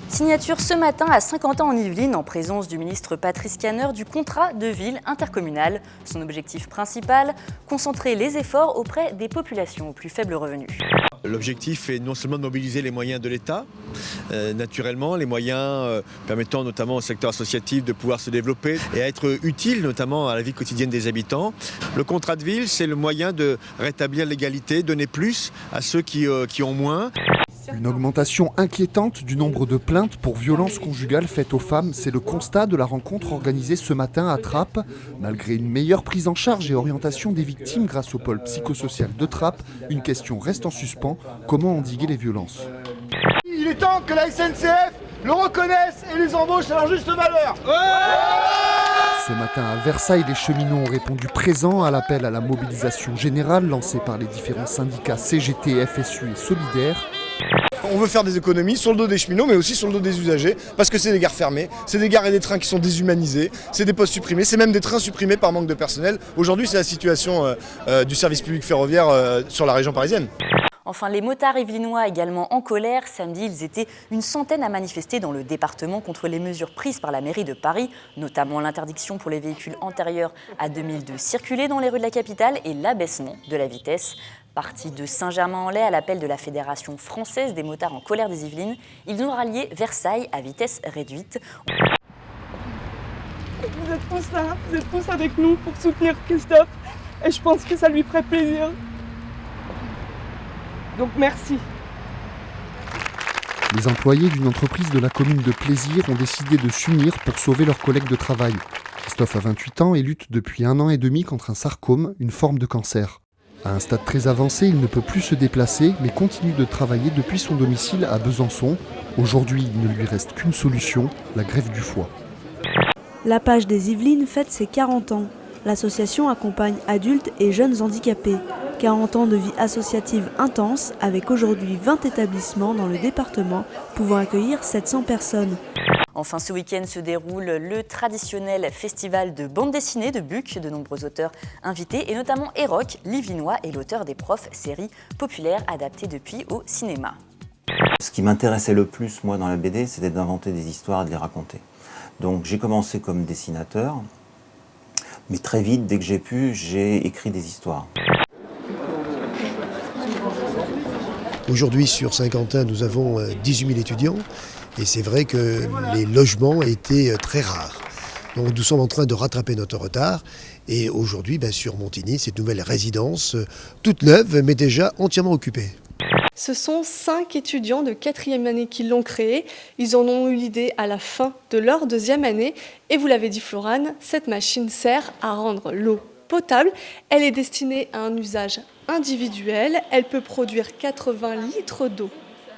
Signature ce matin à Saint-Quentin-en-Yvelines en présence du ministre Patrice Caner du contrat de ville intercommunal. Son objectif principal, concentrer les efforts auprès des populations aux plus faibles revenus. L'objectif est non seulement de mobiliser les moyens de l'État, naturellement, les moyens permettant notamment au secteur associatif de pouvoir se développer et à être utile notamment à la vie quotidienne des habitants. Le contrat de ville, c'est le moyen de rétablir l'égalité, donner plus à ceux qui ont moins. Une augmentation inquiétante du nombre de plaintes pour violences conjugales faites aux femmes, c'est le constat de la rencontre organisée ce matin à Trappes. Malgré une meilleure prise en charge et orientation des victimes grâce au pôle psychosocial de Trappes, une question reste en suspens, comment endiguer les violences? Il est temps que la SNCF le reconnaisse et les embauche à leur juste valeur. Ce matin à Versailles, les cheminots ont répondu présents à l'appel à la mobilisation générale lancée par les différents syndicats CGT, FSU et Solidaires. On veut faire des économies sur le dos des cheminots mais aussi sur le dos des usagers parce que c'est des gares fermées, c'est des gares et des trains qui sont déshumanisés, c'est des postes supprimés, c'est même des trains supprimés par manque de personnel. Aujourd'hui c'est la situation du service public ferroviaire sur la région parisienne. Enfin, les motards yvelinois également en colère. Samedi, ils étaient une centaine à manifester dans le département contre les mesures prises par la mairie de Paris, notamment l'interdiction pour les véhicules antérieurs à 2000 de circuler dans les rues de la capitale et l'abaissement de la vitesse. Partis de Saint-Germain-en-Laye à l'appel de la Fédération française des motards en colère des Yvelines, ils ont rallié Versailles à vitesse réduite. Vous êtes tous là, vous êtes tous avec nous pour soutenir Christophe et je pense que ça lui ferait plaisir. Donc merci. Les employés d'une entreprise de la commune de Plaisir ont décidé de s'unir pour sauver leurs collègues de travail. Christophe a 28 ans et lutte depuis 1 an et demi contre un sarcome, une forme de cancer. À un stade très avancé, il ne peut plus se déplacer, mais continue de travailler depuis son domicile à Besançon. Aujourd'hui, il ne lui reste qu'une solution, la greffe du foie. La Page des Yvelines fête ses 40 ans. L'association accompagne adultes et jeunes handicapés. 40 ans de vie associative intense, avec aujourd'hui 20 établissements dans le département, pouvant accueillir 700 personnes. Enfin, ce week-end se déroule le traditionnel festival de bande dessinée de Buc. De nombreux auteurs invités, et notamment Eroc, l'Yvelinois et l'auteur des Profs, série populaire adaptée depuis au cinéma. Ce qui m'intéressait le plus, moi, dans la BD, c'était d'inventer des histoires et de les raconter. Donc j'ai commencé comme dessinateur, mais très vite, dès que j'ai pu, j'ai écrit des histoires. Aujourd'hui, sur Saint-Quentin, nous avons 18 000 étudiants et c'est vrai que les logements étaient très rares. Donc nous sommes en train de rattraper notre retard et aujourd'hui, sur Montigny, cette nouvelle résidence, toute neuve mais déjà entièrement occupée. Ce sont 5 étudiants de 4e année qui l'ont créé. Ils en ont eu l'idée à la fin de leur 2e année. Et vous l'avez dit Florane, cette machine sert à rendre l'eau potable. Elle est destinée à un usage individuel. Elle peut produire 80 litres d'eau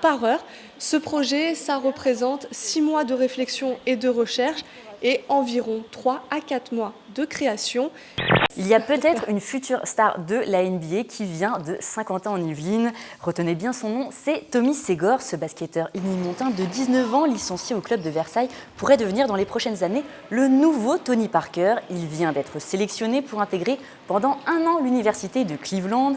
par heure. Ce projet, ça représente 6 mois de réflexion et de recherche et environ 3 à 4 mois de création. Il y a peut-être une future star de la NBA qui vient de Saint-Quentin-en-Yvelines. Retenez bien son nom, c'est Tommy Ségor. Ce basketteur ignimontain de 19 ans, licencié au club de Versailles, pourrait devenir dans les prochaines années le nouveau Tony Parker. Il vient d'être sélectionné pour intégrer pendant 1 an l'université de Cleveland.